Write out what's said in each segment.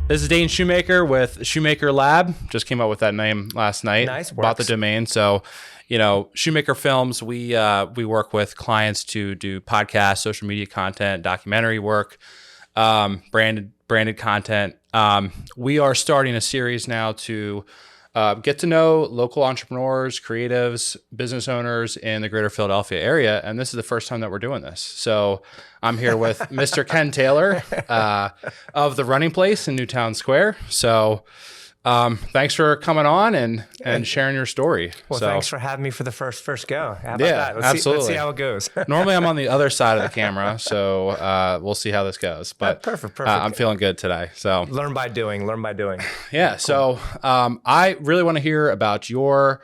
This is Dane Shoemaker with Shoemaker Lab. Just came up with that name last night. Nice. Bought the domain. So, Shoemaker Films, we work with clients to do podcasts, social media content, documentary work, branded content. We are starting a series now to get to know local entrepreneurs, creatives, business owners in the greater Philadelphia area. And this is the first time that we're doing this. So I'm here with Mr. Ken Taylor of The Running Place in Newtown Square. So thanks for coming on and sharing your story. Well, thanks for having me for the first go. How about yeah, that? absolutely. Let's see how it goes. Normally I'm on the other side of the camera, so we'll see how this goes. But perfect. I'm feeling good today. So learn by doing. Yeah. Cool. So I really want to hear about your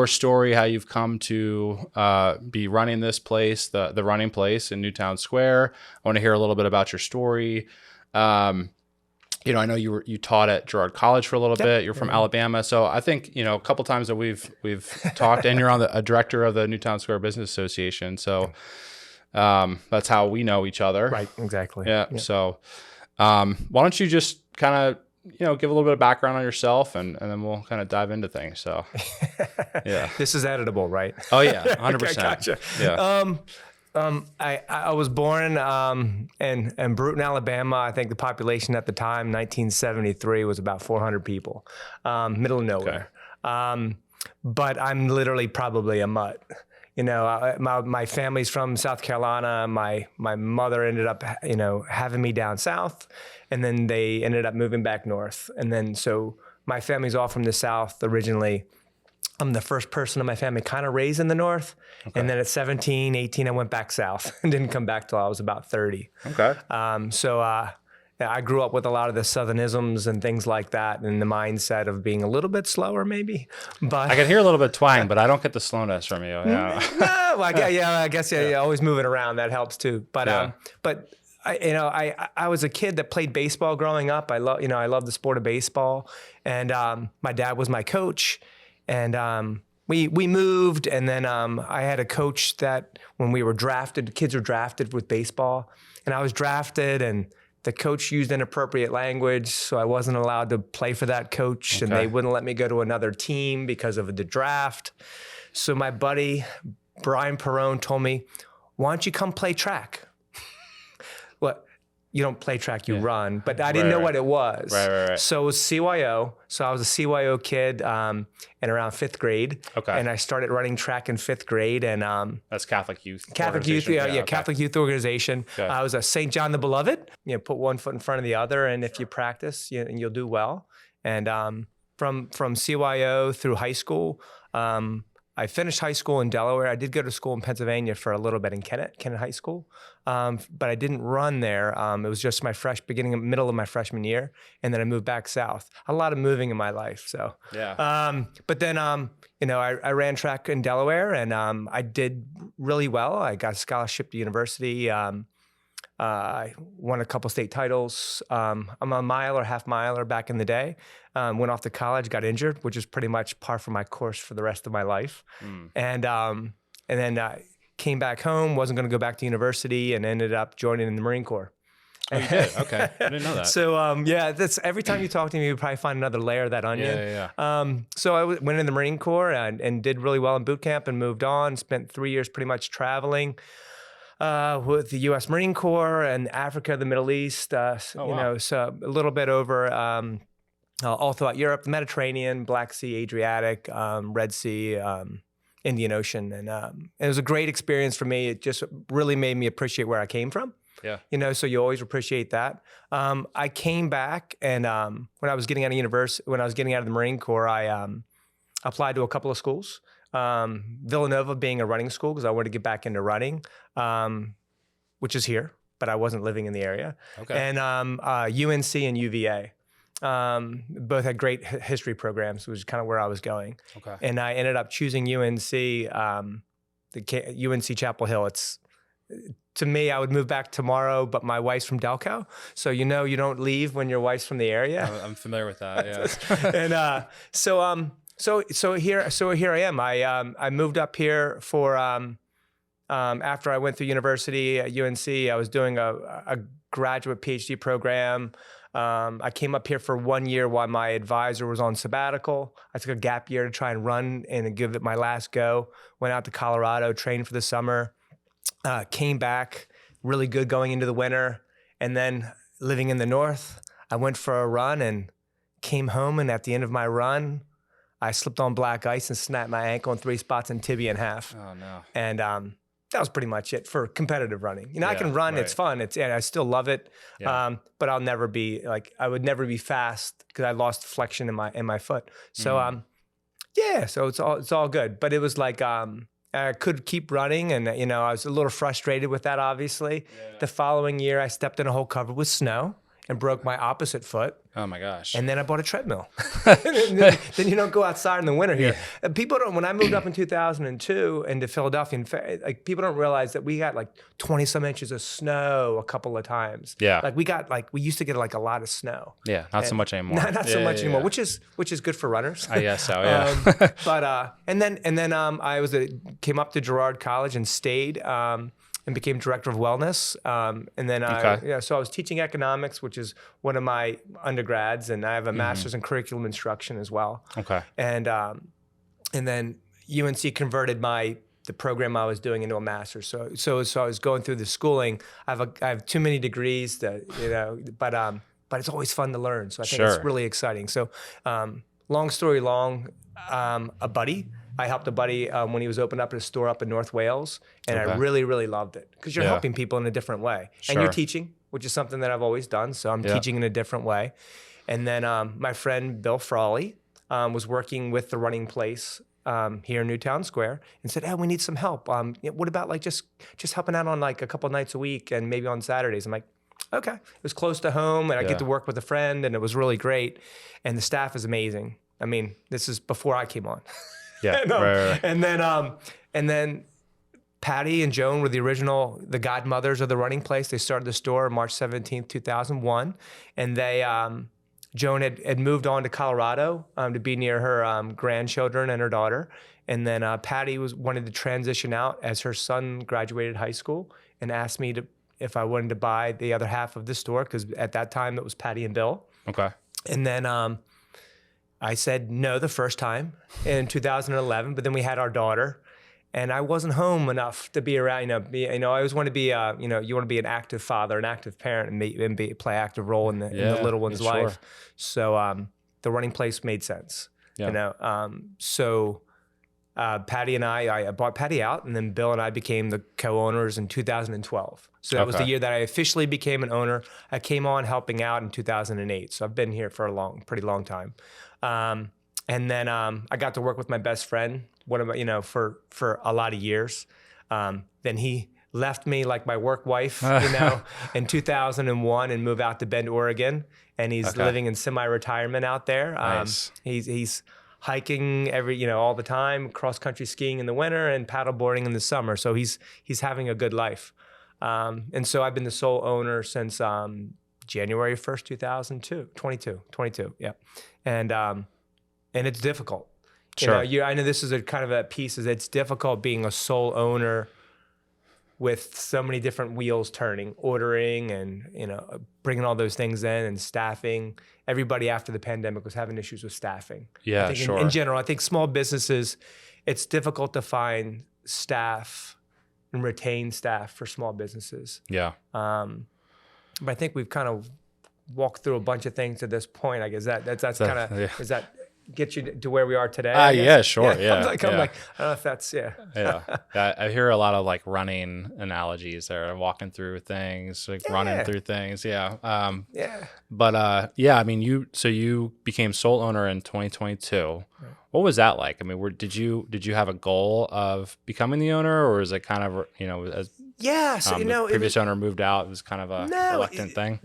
story, how you've come to be running this place, the Running Place in Newtown Square. I want to hear a little bit about your story. I know you taught at Girard College for a little bit. You're from Alabama, so I think a couple times that we've talked, and you're on a director of the Newtown Square Business Association. So that's how we know each other. Right. Exactly. Yeah. So why don't you just kind of give a little bit of background on yourself, and then we'll kind of dive into things. So yeah, this is editable, right? Oh yeah, 100%. Gotcha. Yeah. I was born in Bruton, Alabama. I think the population at the time, 1973, was about 400 people, middle of nowhere. Okay. But I'm literally probably a mutt. My family's from South Carolina. My mother ended up, having me down south, and then they ended up moving back north. And then so my family's all from the South originally. I'm the first person in my family kind of raised in the North. Okay. And then at 17, 18, I went back south and didn't come back till I was about 30. Okay. I grew up with a lot of the Southernisms and things like that, and the mindset of being a little bit slower maybe. But I can hear a little bit of twang, but I don't get the slowness from you. Yeah. No, I guess always moving around, that helps too. But I was a kid that played baseball growing up. I love the sport of baseball, and my dad was my coach. And we moved, and then I had a coach that when we were drafted, kids were drafted with baseball, and I was drafted, and the coach used inappropriate language, so I wasn't allowed to play for that coach, and they wouldn't let me go to another team because of the draft. So my buddy, Brian Perrone, told me, why don't you come play track? What? You don't play track, you run. But I didn't know what it was. Right. So it was CYO. So I was a CYO kid in around fifth grade. Okay. And I started running track in fifth grade. And that's Catholic Youth. Catholic Youth, Catholic Youth Organization. Okay. I was a St. John the Beloved. Put one foot in front of the other, and if you practice, you'll do well. And from CYO through high school, I finished high school in Delaware. I did go to school in Pennsylvania for a little bit in Kennett High School, but I didn't run there. It was just my middle of my freshman year, and then I moved back south. A lot of moving in my life, so. Yeah. But then, I ran track in Delaware, and I did really well. I got a scholarship to university. I won a couple state titles. I'm a mile or half miler back in the day. Went off to college, got injured, which is pretty much par for my course for the rest of my life. And then came back home, wasn't going to go back to university, and ended up joining in the Marine Corps. Oh, you did? Okay. I didn't know that. So, that's every time you talk to me, you probably find another layer of that onion. Yeah. So I went in the Marine Corps and did really well in boot camp and moved on, spent 3 years pretty much traveling. With the U.S. Marine Corps and Africa, the Middle East, so a little bit over all throughout Europe, the Mediterranean, Black Sea, Adriatic, Red Sea, Indian Ocean. And it was a great experience for me. It just really made me appreciate where I came from. Yeah. So you always appreciate that. I came back, and when I was getting out of the Marine Corps, I applied to a couple of schools. Villanova being a running school because I wanted to get back into running, which is here, but I wasn't living in the area. Okay. And UNC and UVA both had great history programs, which is kind of where I was going. Okay. And I ended up choosing UNC, UNC Chapel Hill. To me, I would move back tomorrow, but my wife's from Delco, so you don't leave when your wife's from the area. I'm familiar with that. Yeah. And So here I am. I moved up here for after I went through university at UNC. I was doing a graduate PhD program I came up here for 1 year while my advisor was on sabbatical. I took a gap year to try and run and give it my last go. Went out to Colorado, trained for the summer, came back really good going into the winter. And then living in the north, I went for a run and came home. And at the end of my run, I slipped on black ice and snapped my ankle in 3 spots and tibia in half. Oh, no. And that was pretty much it for competitive running. I can run, right. It's fun. And I still love it. Yeah. But I would never be fast because I lost flexion in my foot. So, so it's all good. But it was like, I could keep running and, I was a little frustrated with that, obviously. Yeah. The following year, I stepped in a hole covered with snow and broke my opposite foot. Oh my gosh. And then I bought a treadmill. then you don't go outside in the winter here. Yeah. People don't, when I moved up in 2002 into Philadelphia, people don't realize that we got 20 some inches of snow a couple of times. Yeah. We used to get a lot of snow. Yeah. Not so much anymore. Not so much anymore, which is good for runners. I guess so. Yeah. And then I came up to Girard College and stayed, and became director of wellness. And then so I was teaching economics, which is one of my undergrads, and I have a master's in curriculum instruction as well. Okay. And then UNC converted the program I was doing into a master's. So I was going through the schooling. I have too many degrees but it's always fun to learn. So I think it's really exciting. So long story long, a buddy. I helped a buddy when he was opening up a store up in North Wales, and I really, really loved it because you're helping people in a different way. And you're teaching, which is something that I've always done, so I'm teaching in a different way. And then my friend Bill Frawley was working with the running place here in Newtown Square and said, hey, we need some help. What about just helping out on a couple nights a week and maybe on Saturdays? I'm like, okay. It was close to home, and I get to work with a friend, and it was really great. And the staff is amazing. I mean, this is before I came on. Yeah. Right. And then Patty and Joan were the godmothers of the running place. They started the store March 17th, 2001. And Joan had moved on to Colorado to be near her grandchildren and her daughter. And then Patty wanted to transition out as her son graduated high school and asked me if I wanted to buy the other half of the store, because at that time it was Patty and Bill. Okay. And then I said no the first time in 2011, but then we had our daughter, and I wasn't home enough to be around. I always want to be, you want to be an active father, an active parent, and play an active role in the little one's life. So the running place made sense. Yeah. So Patty and I bought Patty out, and then Bill and I became the co-owners in 2012. So that was the year that I officially became an owner. I came on helping out in 2008. So I've been here for pretty long time. And then I got to work with my best friend, for a lot of years. Then he left me like my work wife, in 2001 and moved out to Bend, Oregon. And he's living in semi-retirement out there. Nice. He's hiking all the time, cross-country skiing in the winter and paddleboarding in the summer. So he's having a good life. And so I've been the sole owner since January 1st, 22. Yeah. And it's difficult. Sure. I know this is a kind of a piece, is it's difficult being a sole owner with so many different wheels turning, ordering and, bringing all those things in and staffing. Everybody after the pandemic was having issues with staffing. Yeah, I think sure. In general, I think small businesses, it's difficult to find staff and retain staff for small businesses. Yeah. But I think we've kind of walked through a bunch of things to this point. I guess that's kind of, does that get you to where we are today? Yeah, sure. Yeah. I'm like, I don't know if that's, Yeah. I hear a lot of running analogies there, walking through things, running through things. Yeah. But I mean, you became sole owner in 2022. Right. What was that like? I mean, did you have a goal of becoming the owner, or is it kind of, as the previous owner moved out, it was kind of a reluctant thing?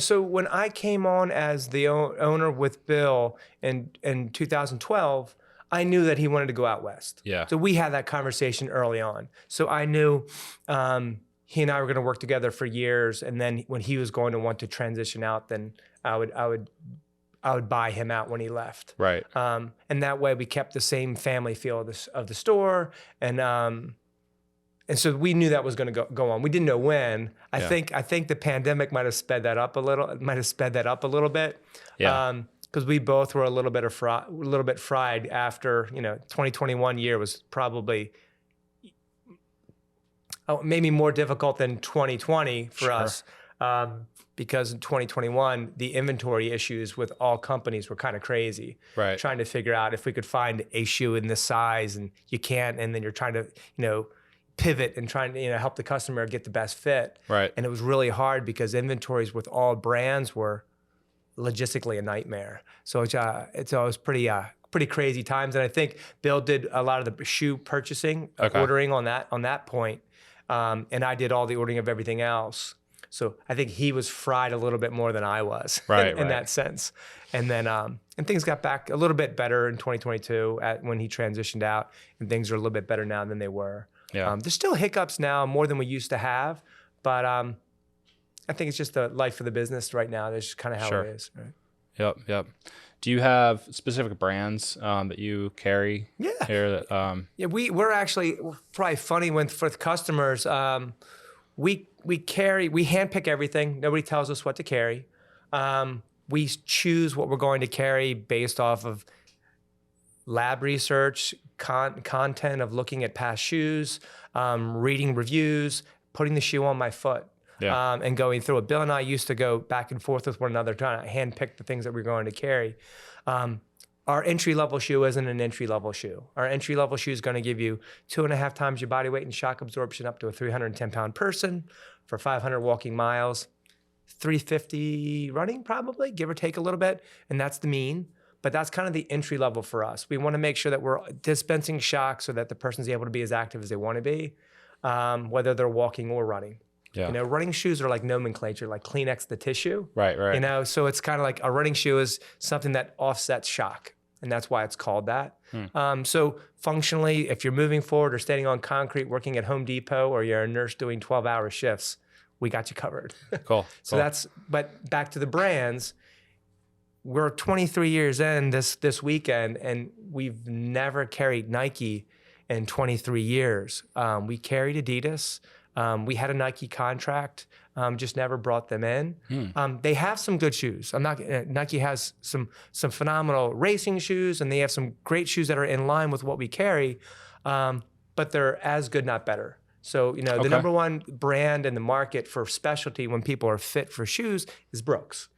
So when I came on as the owner with Bill in 2012, I knew that he wanted to go out west. Yeah. So we had that conversation early on. So I knew he and I were going to work together for years, and then when he was going to want to transition out, then I would buy him out when he left. Right. And that way we kept the same family feel of the store, and And so we knew that was going to go on. We didn't know when. I Yeah. think the pandemic might have sped that up a little. It might have sped that up a little bit. Yeah. Because we both were a little bit fried after 2021 year was probably maybe more difficult than 2020 for us. Because in 2021 the inventory issues with all companies were kind of crazy. Right. Trying to figure out if we could find a shoe in this size, and you can't, and then you're trying to pivot and trying to help the customer get the best fit. Right. And it was really hard because inventories with all brands were logistically a nightmare. So it's always pretty crazy times. And I think Bill did a lot of the shoe purchasing, ordering on that point, and I did all the ordering of everything else. So I think he was fried a little bit more than I was in that sense. And then and things got back a little bit better in 2022 when he transitioned out, and things are a little bit better now than they were. Yeah. There's still hiccups now, more than we used to have, but I think it's just the life of the business right now. That's just kind of how it is. Right? Yep. Do you have specific brands that you carry here? Yeah, we're actually probably funny for the customers. We handpick everything. Nobody tells us what to carry. We choose what we're going to carry based off of lab research, content of looking at past shoes, reading reviews, putting the shoe on my foot, and going through it. Bill and I used to go back and forth with one another trying to handpick the things that we're going to carry. Our entry-level shoe isn't an entry-level shoe. Our entry-level shoe is going to give you 2.5 times your body weight and shock absorption up to a 310-pound person for 500 walking miles, 350 running probably, give or take a little bit, and that's the mean. But that's kind of the entry level for us. We want to make sure that we're dispensing shock so that the person's able to be as active as they want to be, whether they're walking or running. Yeah. Running shoes are like nomenclature, like Kleenex the tissue. Right. So it's kind of like a running shoe is something that offsets shock, and that's why it's called that. So functionally, if you're moving forward or standing on concrete, working at Home Depot, or you're a nurse doing 12-hour shifts, we got you covered. Cool. But back to the brands. We're 23 years in this weekend, and we've never carried Nike in 23 years. We carried Adidas. We had a Nike contract, just never brought them in. They have some good shoes. Nike has some phenomenal racing shoes, and they have some great shoes that are in line with what we carry, but they're as good, not better. So, the number one brand in the market for specialty when people are fit for shoes is Brooks.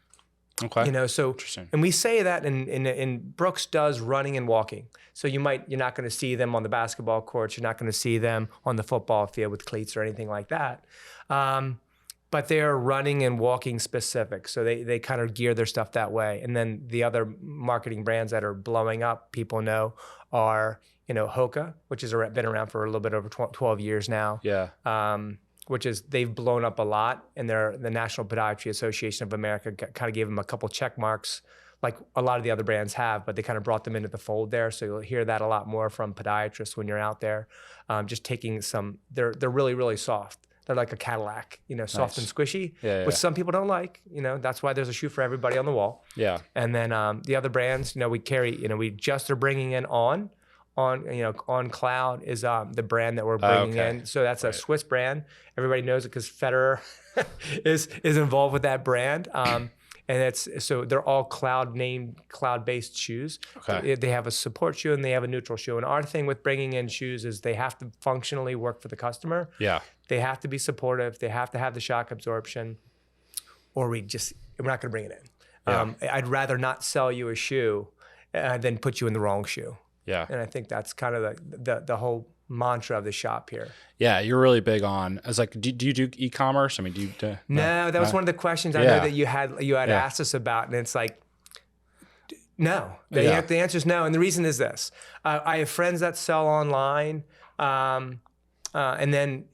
Okay. So, interesting. And we say that in Brooks does running and walking. So you're not going to see them on the basketball courts. You're not going to see them on the football field with cleats or anything like that. But they are running and walking specific. So they kind of gear their stuff that way. And then the other marketing brands that are blowing up, people know, are, Hoka, which has been around for a little bit over 12 years now. Yeah. Which is they've blown up a lot, and the National Podiatry Association of America kind of gave them a couple check marks, like a lot of the other brands have, but they kind of brought them into the fold there. So you'll hear that a lot more from podiatrists when you're out there, just taking they're really, really soft. They're like a Cadillac, soft and squishy, which some people don't like. That's why there's a shoe for everybody on the wall. Yeah. And then the other brands, we carry, we just are bringing in on Cloud is the brand that we're bringing in. So that's a Swiss brand. Everybody knows it because Federer is involved with that brand. And so they're all cloud-based shoes. Okay. They have a support shoe and they have a neutral shoe. And our thing with bringing in shoes is they have to functionally work for the customer. Yeah. They have to be supportive. They have to have the shock absorption, or we're not going to bring it in. Yeah. I'd rather not sell you a shoe than put you in the wrong shoe. Yeah. And I think that's kind of the whole mantra of the shop here. Yeah, you're really big on. I was like, do you do e-commerce? I mean, do you? No, that was one of the questions I know that you had asked us about, and it's like, no. The answer is no, and the reason is this: I have friends that sell online, and then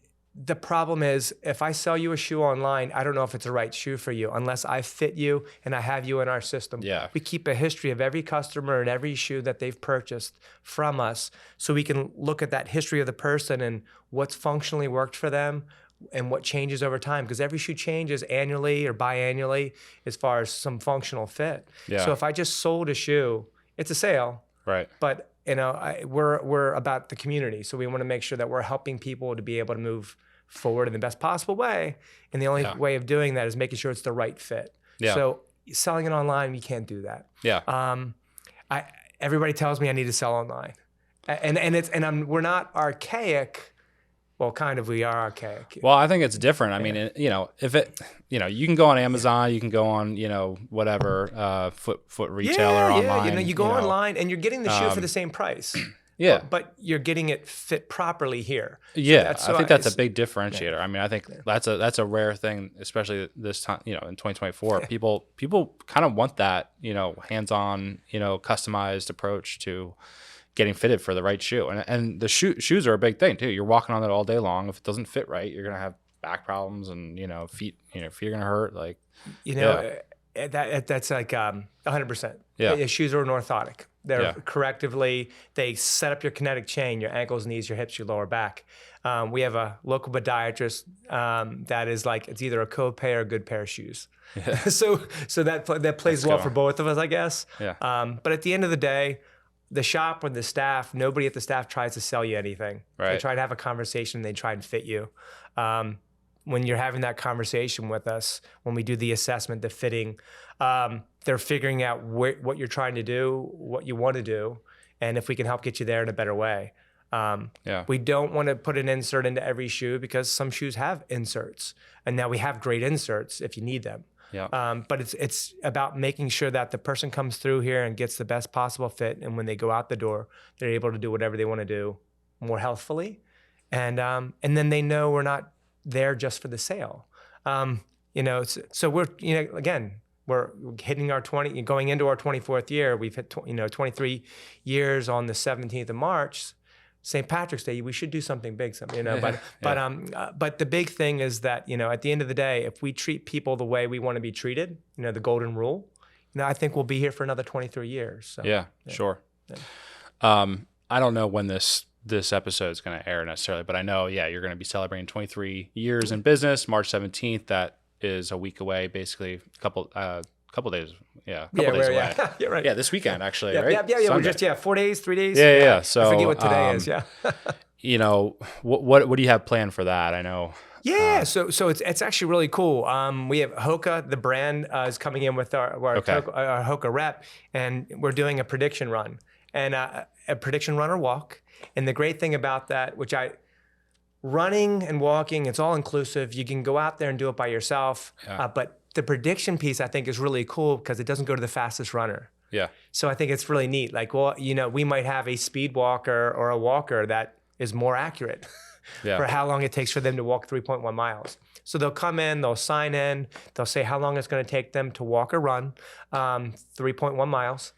the problem is, if I sell you a shoe online, I don't know if it's the right shoe for you unless I fit you and I have you in our system. Yeah. We keep a history of every customer and every shoe that they've purchased from us, so we can look at that history of the person and what's functionally worked for them and what changes over time, because every shoe changes annually or biannually as far as some functional fit. Yeah. So if I just sold a shoe, it's a sale. Right. But we're about the community. So we want to make sure that we're helping people to be able to move forward in the best possible way. And the only way of doing that is making sure it's the right fit. Yeah. So selling it online, you can't do that. Yeah. Everybody tells me I need to sell online, we're not archaic. Well, kind of, we are archaic. Well, I think it's different. I mean, if it, you can go on Amazon, you can go on, whatever, foot retailer online. You go online and you're getting the shoe for the same price. Yeah. But you're getting it fit properly here. Yeah. I think that's a big differentiator. Yeah. I mean, I think that's a rare thing, especially this time, in 2024, people kind of want that, hands-on, customized approach to getting fitted for the right shoe. And the shoes are a big thing too. You're walking on it all day long. If it doesn't fit right, you're going to have back problems and, feet are going to hurt. Like, that's like 100%. Yeah. Shoes are orthotic. They're correctively, they set up your kinetic chain, your ankles, knees, your hips, your lower back. We have a local podiatrist that is like, it's either a co-pay or a good pair of shoes. Yeah. so that plays well for both of us, I guess. Yeah. But at the end of the day, the shop or the staff, nobody at the staff tries to sell you anything. Right. They try to have a conversation. They try and fit you. When you're having that conversation with us, when we do the assessment, the fitting, they're figuring out what you're trying to do, what you want to do, and if we can help get you there in a better way. We don't want to put an insert into every shoe because some shoes have inserts, and now we have great inserts if you need them. Yeah. But it's about making sure that the person comes through here and gets the best possible fit, and when they go out the door, they're able to do whatever they want to do more healthfully, and then they know we're not there just for the sale. So we're again, we're hitting going into our 24th year. We've hit 23 years on the 17th of March. St. Patrick's Day, we should do something big, but the big thing is that, at the end of the day, if we treat people the way we want to be treated, the golden rule, I think we'll be here for another 23 years. So, sure. Yeah. I don't know when this episode is going to air necessarily, but I know, you're going to be celebrating 23 years in business, March 17th. That is a week away, basically a couple days. Yeah. A couple days away. Yeah, right. Yeah. This weekend, actually. Yeah. Right? Yeah. We're just 4 days, 3 days. Yeah. So I forget what today is. Yeah. What do you have planned for that? I know. Yeah, so it's actually really cool. We have Hoka, the brand, is coming in with our Hoka rep, and we're doing a prediction run and a prediction run or walk. And the great thing about that, running and walking, it's all inclusive. You can go out there and do it by yourself, but the prediction piece I think is really cool because it doesn't go to the fastest runner. Yeah. So I think it's really neat. Like, we might have a speed walker or a walker that is more accurate. For how long it takes for them to walk 3.1 miles. So they'll come in, they'll sign in, they'll say how long it's going to take them to walk or run 3.1 miles.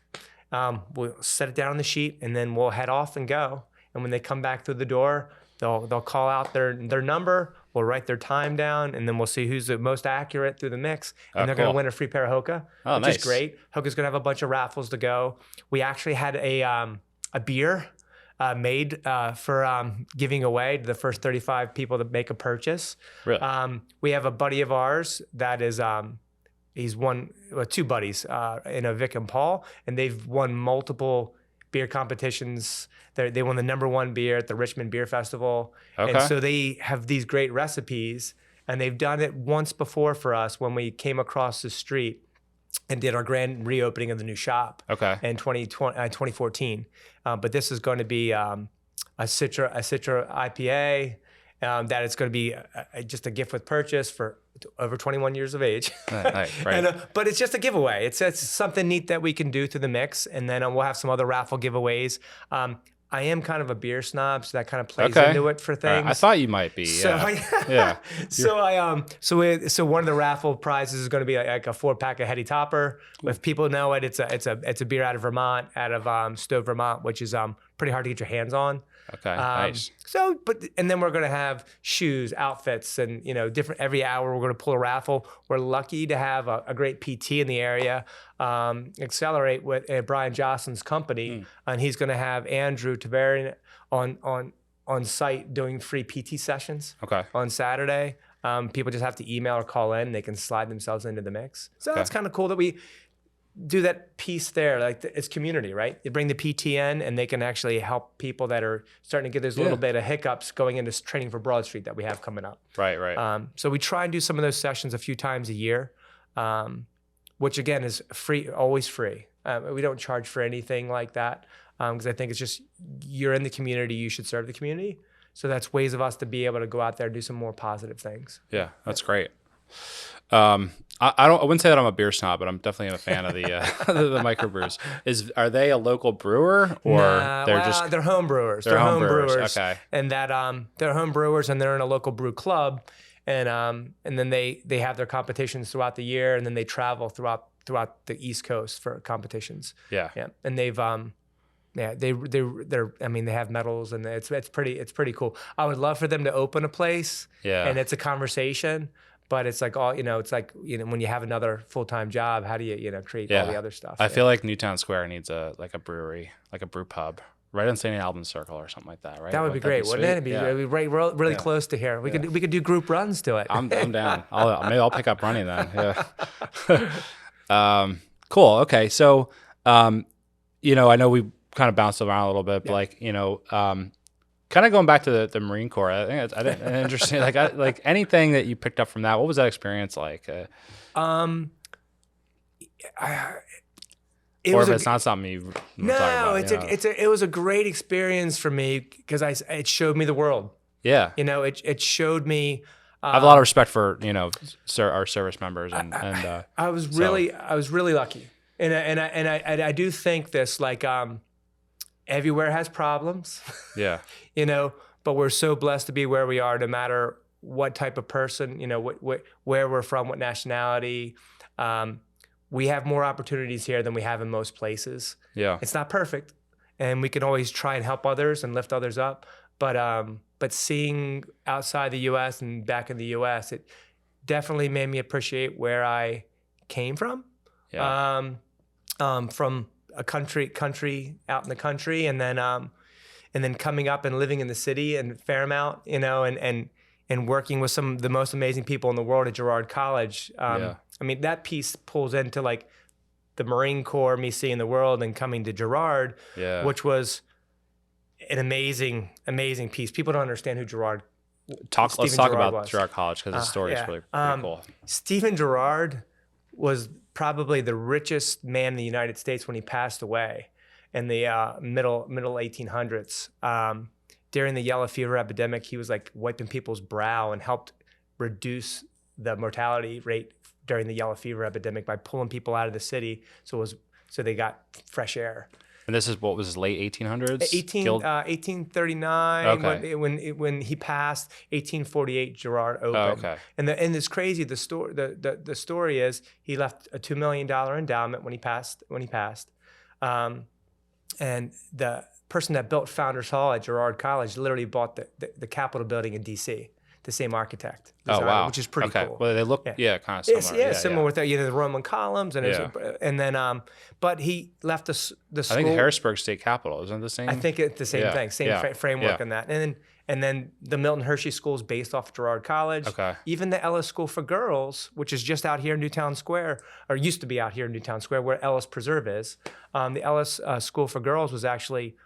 We'll set it down on the sheet, and then we'll head off and go. And when they come back through the door, they'll call out their number, we'll write their time down, and then we'll see who's the most accurate through the mix. And they're going to win a free pair of Hoka, which is great. Hoka's going to have a bunch of raffles to go. We actually had a beer made for giving away to the first 35 people that make a purchase. Really? We have a buddy of ours that is, he's won, two buddies, Vic and Paul, and they've won multiple beer competitions. They won the #1 beer at the Richmond Beer Festival. Okay. And so they have these great recipes, and they've done it once before for us when we came across the street and did our grand reopening of the new shop in 2014. But this is going to be a Citra IPA that it's going to be just a gift with purchase for over 21 years of age. Right. But it's just a giveaway. It's something neat that we can do through the mix. And then we'll have some other raffle giveways. I am kind of a beer snob, so that kind of plays into it for things. I thought you might be. So one of the raffle prizes is going to be like a 4-pack of Heady Topper. If people know it, it's a beer out of Vermont, out of Stowe, Vermont, which is pretty hard to get your hands on. Okay, nice. And then we're going to have shoes, outfits, and different. Every hour we're going to pull a raffle. We're lucky to have a great PT in the area, Accelerate with Brian Jocelyn's company, and he's going to have Andrew Tavarian on site doing free PT sessions. On Saturday. People just have to email or call in. They can slide themselves into the mix. So it's kind of cool that do that piece there, like it's community, right? You bring the PTN and they can actually help people that are starting to get those little bit of hiccups going into training for Broad Street that we have coming up. Right. So we try and do some of those sessions a few times a year, which again is free, always free. We don't charge for anything like that because I think it's just, you're in the community, you should serve the community. So that's ways of us to be able to go out there and do some more positive things. Yeah, that's great. I wouldn't say that I'm a beer snob, but I'm definitely a fan of the the microbrews. Are they a local brewer or they're home brewers? They're home brewers. Okay. And that they're home brewers and they're in a local brew club, and then they have their competitions throughout the year, and then they travel throughout the East Coast for competitions. Yeah. And they've they're I mean, they have medals, and it's pretty cool. I would love for them to open a place. Yeah. And it's a conversation. But it's like it's like, when you have another full-time job, how do you, create all the other stuff? I feel like Newtown Square needs a brewery, like a brew pub, right on St. Albans Circle or something like that, right? That would be great, wouldn't it? It'd be really close to here. We could do group runs to it. I'm down. Maybe I'll pick up running then. Yeah. Cool. Okay. So, I know we kind of bounced around a little bit, but kind of going back to the Marine Corps, I think it's interesting. Like anything that you picked up from that, what was that experience like? If it's not something you talk about. It was a great experience for me because it showed me the world. Yeah. It showed me. I have a lot of respect for our service members, and I was really lucky, and I do think this, like, everywhere has problems. Yeah. But we're so blessed to be where we are, no matter what type of person, where we're from, what nationality. We have more opportunities here than we have in most places. Yeah. It's not perfect, and we can always try and help others and lift others up. But seeing outside the U.S. and back in the U.S., it definitely made me appreciate where I came from. Yeah. From a country out in the country, and then coming up and living in the city and Fairmount, and working with some of the most amazing people in the world at Girard College. I mean, that piece pulls into like the Marine Corps, me seeing the world, and coming to Girard, which was an amazing piece. People don't understand who Girard. Let's talk about Girard College, because the story is really pretty cool. Stephen Girard was probably the richest man in the United States when he passed away in the middle 1800s. During the yellow fever epidemic, he was like wiping people's brow and helped reduce the mortality rate during the yellow fever epidemic by pulling people out of the city so they got fresh air. And this is what was his late 1800s? 1839. Okay. When he passed, 1848, Girard opened. Oh, okay. And it's crazy. The story is he left a $2 million endowment when he passed. And the person that built Founders Hall at Girard College literally bought the Capitol building in D.C. The same architect. Oh, wow. Which is pretty cool. Well, they look, kind of similar. Similar with the Roman columns, and then but he left the school. I think the Harrisburg State Capitol, isn't it the same? I think it's the same thing, same framework in that. And then the Milton Hershey School is based off Girard College. Okay. Even the Ellis School for Girls, which is just out here in Newtown Square, or used to be out here in Newtown Square, where Ellis Preserve is. The Ellis School for Girls was actually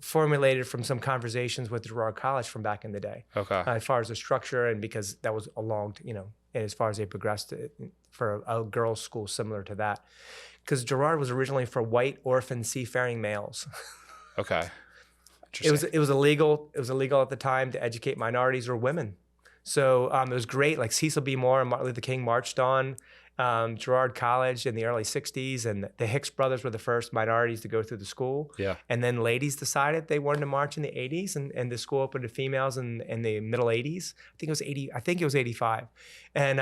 formulated from some conversations with Girard College from back in the day. Okay. As far as the structure, and because that was and as far as they progressed for a girls' school similar to that. Because Girard was originally for white orphan seafaring males. Okay. Interesting. It was illegal at the time to educate minorities or women. So it was great. Like Cecil B. Moore and Martin Luther King marched on Girard College in the early 60s, and the Hicks brothers were the first minorities to go through the school. Yeah. And then ladies decided they wanted to march in the 80s, and the school opened to females in the middle 80s. I think it was 85. And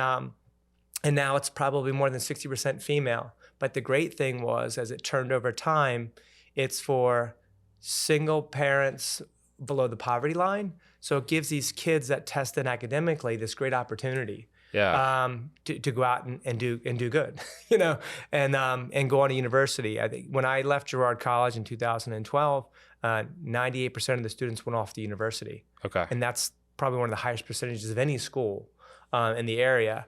now it's probably more than 60% female. But the great thing was, as it turned over time, it's for single parents below the poverty line. So it gives these kids that test in academically this great opportunity. To go out and do good, and go on to university. I think when I left Girard College in 2012, 98% of the students went off to university. Okay. And that's probably one of the highest percentages of any school in the area.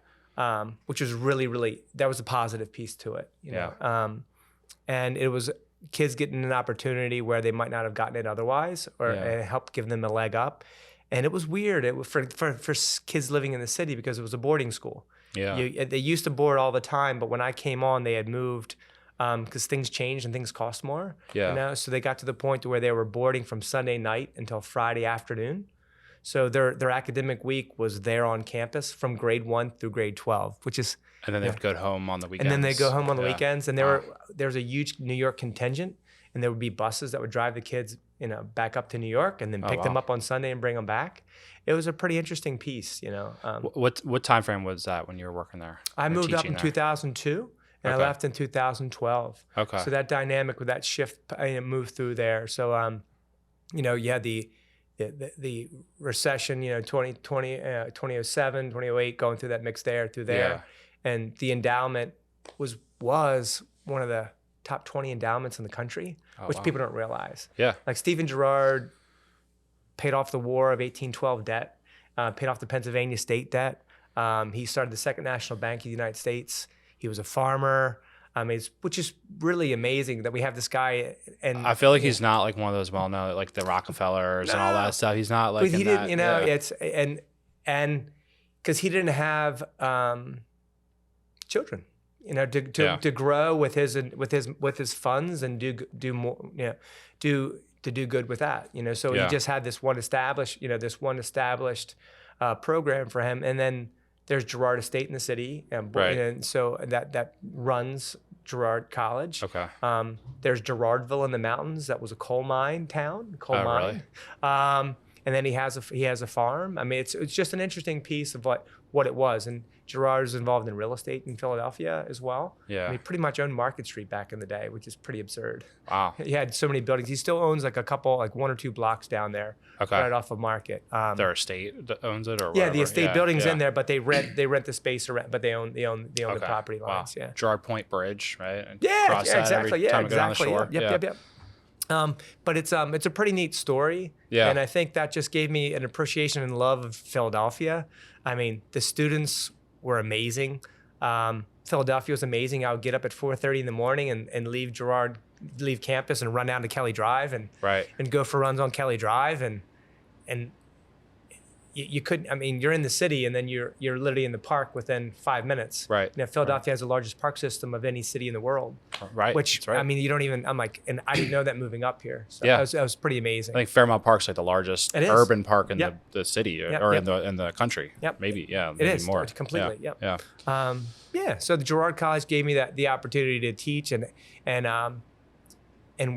which was really, that was a positive piece to it, you know. And it was kids getting an opportunity where they might not have gotten it otherwise, or it helped give them a leg up. And it was weird for kids living in the city because it was a boarding school. Yeah. They used to board all the time, but when I came on, they had moved because things changed and things cost more. Yeah. You know? So they got to the point where they were boarding from Sunday night until Friday afternoon. So their academic week was there on campus from grade 1 through grade 12, which is... And then they'd go home on the weekends. And then they go home on the weekends. And there was a huge New York contingent, and there would be buses that would drive the kids, you know, back up to New York and then pick them up on Sunday and bring them back. It was a pretty interesting piece, you know. What time frame was that when you were working there? I moved up in 2002, and I left in 2012. Okay. So that dynamic with that shift moved through there. So, you know, you had the recession, you know, 2007, 2008, going through that mix there, through there. Yeah. And the endowment was one of the top 20 endowments in the country, which people don't realize. Yeah. Like Stephen Girard paid off the War of 1812 debt, paid off the Pennsylvania state debt. He started the Second National Bank of the United States. He was a farmer. Which is really amazing that we have this guy. And I feel like he's not like one of those well-known, like the Rockefellers and all that stuff. He's not like. But he didn't, you know. It's and because he didn't have children, you know, to grow with his funds and do more, you know, to do good with that, you know. So he just had this one established program for him, and then there's Girard Estate in the city, and so that runs Girard College. Okay. There's Girardville in the mountains. That was a coal mine town. Really? And then he has a farm. I mean, it's just an interesting piece of what it was. And Girard is involved in real estate in Philadelphia as well. Yeah. He pretty much owned Market Street back in the day, which is pretty absurd. Wow. He had so many buildings. He still owns like a couple, like 1 or 2 blocks down there, right off of Market. Their estate that owns it, or whatever? Yeah, the estate building's in there, but they rent the space around, but they own the property lines. Wow. Yeah. Girard Point Bridge, right? And exactly. Shore. Yep. But it's a pretty neat story. Yeah. And I think that just gave me an appreciation and love of Philadelphia. I mean, the students were amazing. Philadelphia was amazing. I would get up at 4:30 in the morning and leave campus and run down to Kelly Drive and go for runs on Kelly Drive and you couldn't. I mean, you're in the city and then you're literally in the park within 5 minutes. Right. You know, Philadelphia has the largest park system of any city in the world. Right. Which I mean, you don't even. I'm like, and I didn't know that moving up here. So that was pretty amazing. I think Fairmount Park's like the largest urban park in the city or in the country. Yep. Maybe maybe it is more. Completely. Yeah. So the Girard College gave me the opportunity to teach and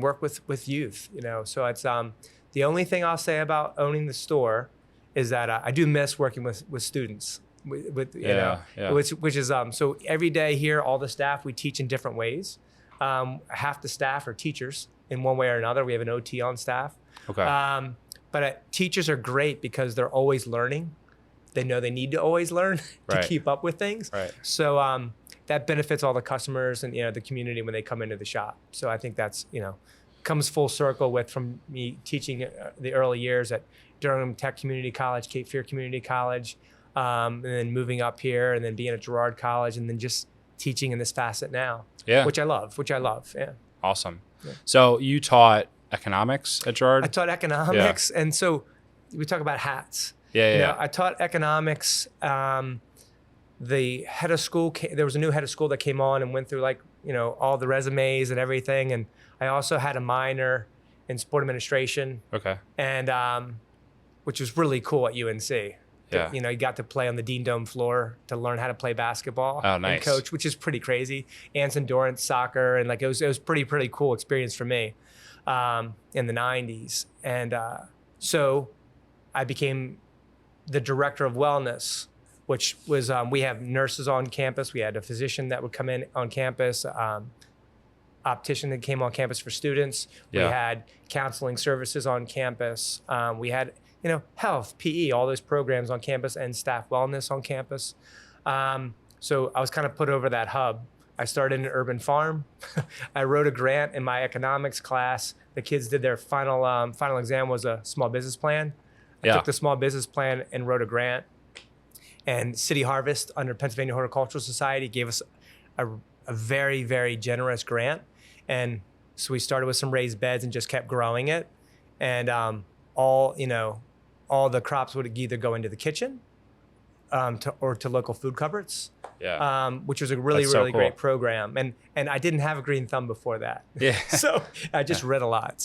work with youth. You know, so it's the only thing I'll say about owning the store is that I do miss working with students, which is so every day here, all the staff, we teach in different ways. Half the staff are teachers in one way or another. We have an OT on staff. Okay. But teachers are great because they're always learning. They know they need to always learn to keep up with things. Right. So that benefits all the customers and, you know, the community when they come into the shop. So I think that's, you know, comes full circle from me teaching the early years at Durham Tech Community College, Cape Fear Community College, and then moving up here and then being at Girard College and then just teaching in this facet now, which I love. Yeah. Awesome. Yeah. So you taught economics at Girard? I taught economics. And so we talk about hats. You know, I taught economics. The head of school, there was a new head of school that came on and went through like, you know, all the resumes and everything. And I also had a minor in sport administration. Okay. And, which was really cool at UNC. Yeah. You know, you got to play on the Dean Dome floor to learn how to play basketball and coach, which is pretty crazy. Ants endurance soccer. And like, it was pretty cool experience for me in the 90s. And so I became the director of wellness, which was, we have nurses on campus. We had a physician that would come in on campus, optician that came on campus for students. We had counseling services on campus. We had, you know, health, PE, all those programs on campus and staff wellness on campus. So I was kind of put over that hub. I started in an urban farm. I wrote a grant in my economics class. The kids did their final exam was a small business plan. I took the small business plan and wrote a grant. And City Harvest under Pennsylvania Horticultural Society gave us a very, very generous grant. And so we started with some raised beds and just kept growing it. And all the crops would either go into the kitchen or to local food cupboards, which was a really, That's so really cool. great program. And I didn't have a green thumb before that. Yeah. So I just read a lot.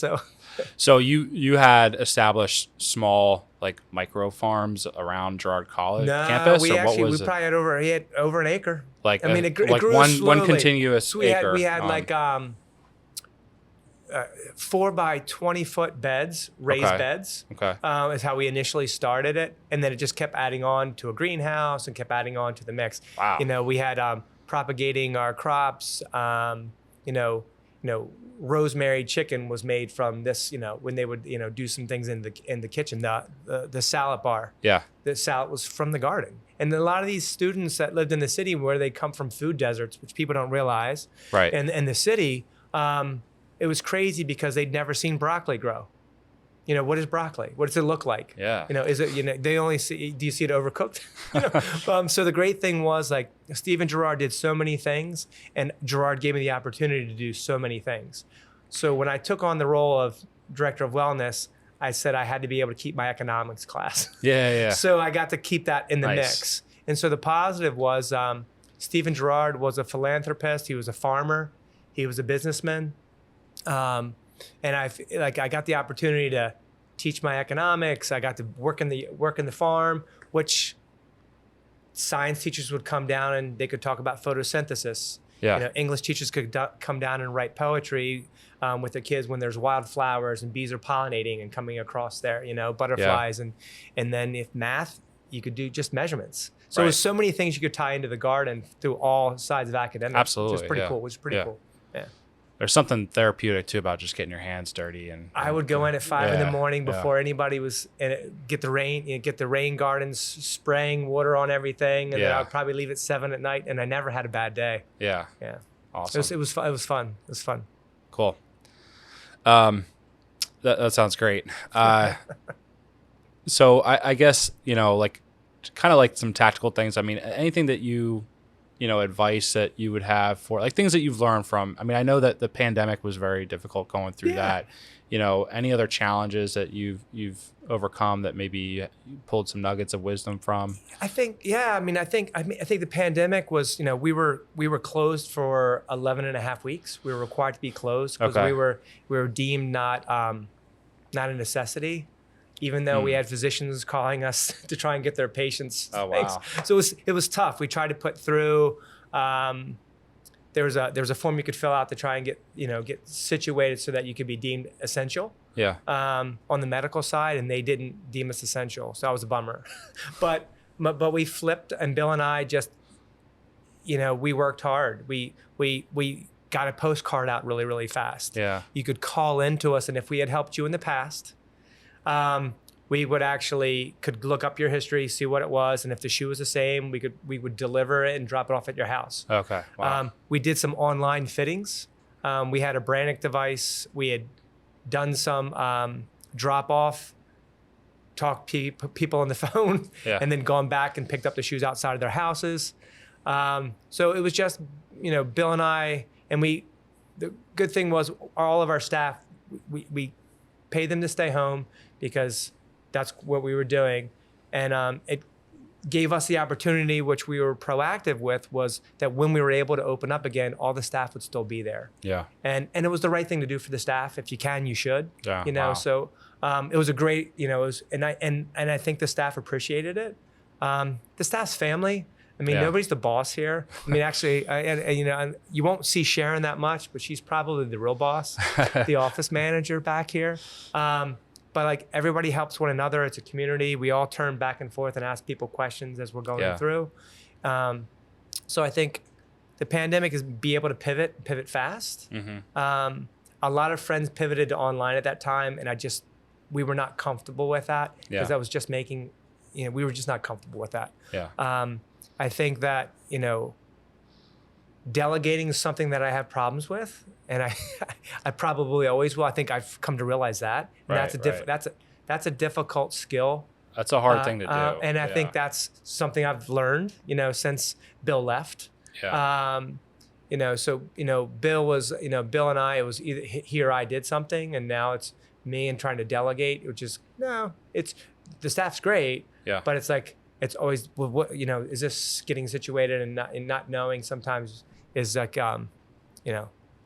So you had established small like micro farms around Girard College campus, we or what was we it? probably had over an acre. Like it like grew one slowly. continuous So we acre. had like 4 by 20 foot beds, raised Okay. beds. Okay. Is how we initially started it, and then it just kept adding on to a greenhouse and kept adding on to the mix. Wow. We had propagating our crops. Rosemary chicken was made from this. When they would do some things in the kitchen. The salad bar. Yeah. The salad was from the garden. And a lot of these students that lived in the city, where they come from food deserts, which people don't realize, Right. and in the city, it was crazy because they'd never seen broccoli grow. What is broccoli? What does it look like? Yeah. Is it, they only see, do you see it overcooked? So the great thing was, like, Steve and Gerard did so many things, and Gerard gave me the opportunity to do so many things. So when I took on the role of director of wellness, I said I had to be able to keep my economics class. Yeah. So I got to keep that in the Nice. mix. And so the positive was Stephen Gerard was a philanthropist. He was a farmer. He was a businessman. And I got the opportunity to teach my economics. I got to work in the farm, which science teachers would come down and they could talk about photosynthesis. Yeah. English teachers could come down and write poetry with the kids when there's wildflowers and bees are pollinating and coming across there, butterflies. And then if math, you could do just measurements. So Right. there's so many things you could tie into the garden through all sides of academics. Absolutely, Which is pretty yeah. cool. Which is pretty Yeah. cool. Yeah. There's something therapeutic too about just getting your hands dirty and I would go in at 5 in the morning yeah. before anybody was in it, get the rain gardens spraying water on everything, and then Yeah. I would probably leave at 7 at night, and I never had a bad day. Yeah. Yeah, Awesome. it was fun. It was fun. Cool. That sounds great. So I guess, like kind of like some tactical things. I mean, anything that advice that you would have for like things that you've learned from, I mean, I know that the pandemic was very difficult going through that, any other challenges that you've overcome that maybe you pulled some nuggets of wisdom from? I think the pandemic was, we were closed for 11 and a half weeks. We were required to be closed because Okay. we were deemed not a necessity, even though we had physicians calling us to try and get their patients Oh, things. wow. So it was tough. We tried to put through, there was a form you could fill out to try and get situated so that you could be deemed essential. Yeah. On the medical side, and they didn't deem us essential, so that was a bummer. but we flipped, and Bill and I just, we worked hard. We got a postcard out really, really fast. Yeah. You could call into us, and if we had helped you in the past, we could look up your history, see what it was, and if the shoe was the same, we would deliver it and drop it off at your house. Okay. Wow. We did some online fittings. We had a Brannick device. We had done some drop off, talk people on the phone, Yeah. and then gone back and picked up the shoes outside of their houses. So it was just, Bill and I, and the good thing was all of our staff, we paid them to stay home because that's what we were doing. And it gave us the opportunity, which we were proactive with, was that when we were able to open up again, all the staff would still be there. Yeah. And it was the right thing to do for the staff. If you can, you should. Yeah, wow. So it was a great, and I think the staff appreciated it. The staff's family. I mean, Yeah. nobody's the boss here. I mean, actually, you won't see Sharon that much, but she's probably the real boss, the office manager back here. But like, everybody helps one another. It's a community. We all turn back and forth and ask people questions as we're going through. So I think the pandemic is be able to pivot fast. Mm-hmm. A lot of friends pivoted to online at that time, and we were not comfortable with that because that was just making, we were just not comfortable with that. Yeah. I think that, delegating is something that I have problems with, and I probably always will. I think I've come to realize that, and that's a difficult skill. That's a hard thing to do. And I think that's something I've learned, since Bill left. Yeah. Bill was, Bill and I, it was either he or I did something, and now it's me and trying to delegate, which is, no, it's, the staff's great, but it's like, it's always, what, is this getting situated, and not knowing sometimes is like, I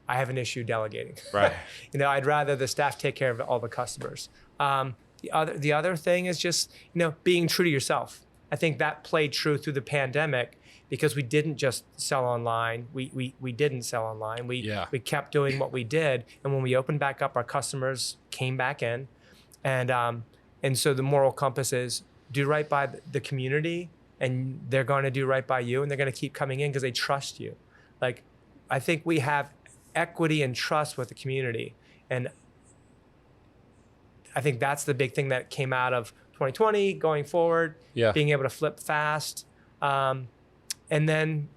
have an issue delegating. Right. I'd rather the staff take care of all the customers. The other thing is just, being true to yourself. I think that played true through the pandemic, because we didn't just sell online. We didn't sell online. We kept doing what we did. And when we opened back up, our customers came back in. And so the moral compass is do right by the community, and they're going to do right by you, and they're going to keep coming in because they trust you. Like, I think we have equity and trust with the community. And I think that's the big thing that came out of 2020 going forward, being able to flip fast. And then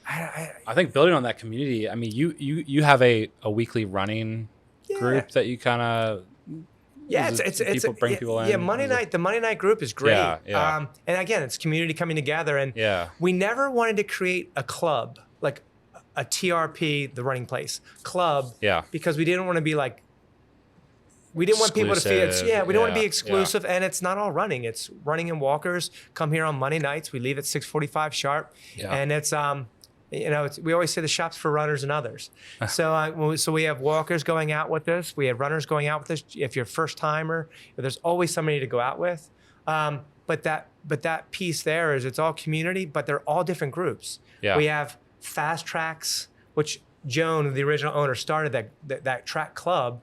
I think building on that community, I mean, you have a weekly running group that you kind of bring people in. Yeah, the Monday night group is great. And again, it's community coming together, and we never wanted to create a club, like a TRP, the running place club, because we didn't want to be like, we didn't want people to feel we don't want to be exclusive, and it's not all running. It's running and walkers come here on Monday nights. We leave at 6:45 sharp, and it's we always say the shop's for runners and others. So we have walkers going out with us. We have runners going out with us. If you're a first timer, there's always somebody to go out with. But that piece there is, it's all community, but they're all different groups. We have fast tracks, which Joan, the original owner, started that track club.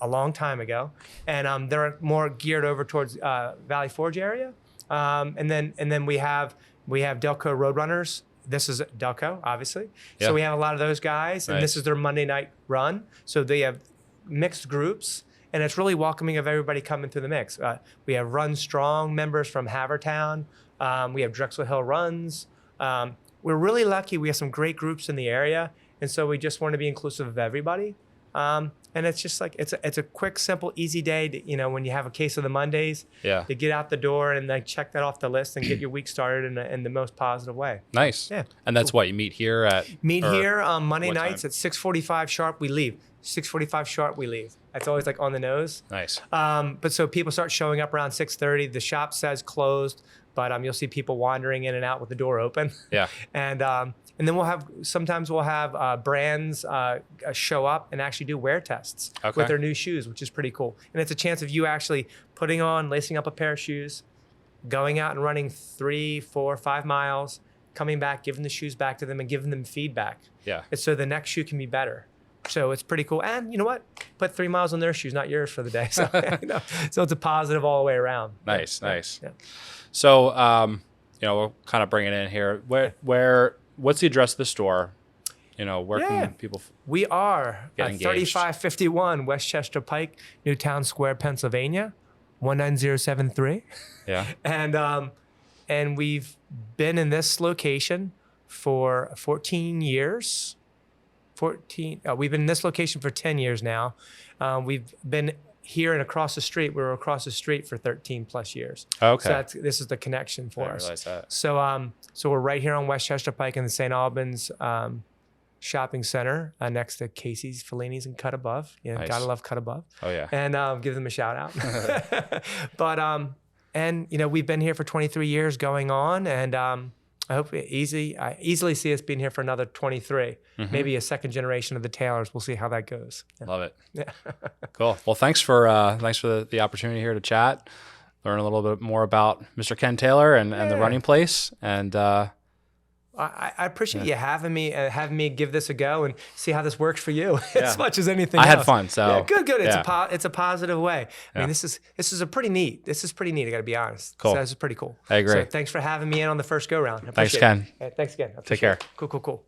A long time ago, and they're more geared over towards Valley Forge area, and then we have Delco Roadrunners. This is Delco, obviously. So we have a lot of those guys, and this is their Monday night run. So they have mixed groups, and it's really welcoming of everybody coming through the mix. We have Run Strong members from Havertown. We have Drexel Hill Runs. We're really lucky. We have some great groups in the area, and so we just want to be inclusive of everybody. And it's just like, it's a quick, simple, easy day to, when you have a case of the Mondays, to get out the door and like check that off the list and get your week started in the most positive way. Nice. Yeah. And that's what you meet here at? Here on Monday nights at 6:45 sharp, we leave. 6:45 sharp, we leave. That's always like on the nose. Nice. But so people start showing up around 6:30. The shop says closed, but you'll see people wandering in and out with the door open. And then sometimes we'll have brands show up and actually do wear tests with their new shoes, which is pretty cool. And it's a chance of you actually lacing up a pair of shoes, going out and running 3, 4, 5 miles, coming back, giving the shoes back to them and giving them feedback. And so the next shoe can be better. So it's pretty cool. And you know what? Put 3 miles on their shoes, not yours for the day. So, so it's a positive all the way around. Nice. So, we'll kind of bring it in here. What's the address of the store? Where can people? We are at 3551 Westchester Pike, Newtown Square, Pennsylvania, 19073. And we've been in this location for 14 years. We've been in this location for 10 years now. We've been here and across the street. We were across the street for 13 plus years. So this is the connection for us. I realize that. So we're right here on Westchester Pike in the St. Albans shopping center, next to Casey's, Fellini's, and Cut Above. Gotta love Cut Above. And give them a shout out. But we've been here for 23 years going on, and I hope I easily see us being here for another 23, maybe a second generation of the Taylors. We'll see how that goes. Love it. Cool. Well, thanks for the opportunity here to chat, learn a little bit more about Mr. Ken Taylor and the running place. And I appreciate you having me give this a go and see how this works for you as much as anything else. I had fun. So good. It's a positive way. I mean, this is pretty neat. I got to be honest. Cool. So this is pretty cool. I agree. So thanks for having me in on the first go round. Thanks, Ken. Thanks again. Take care. Cool.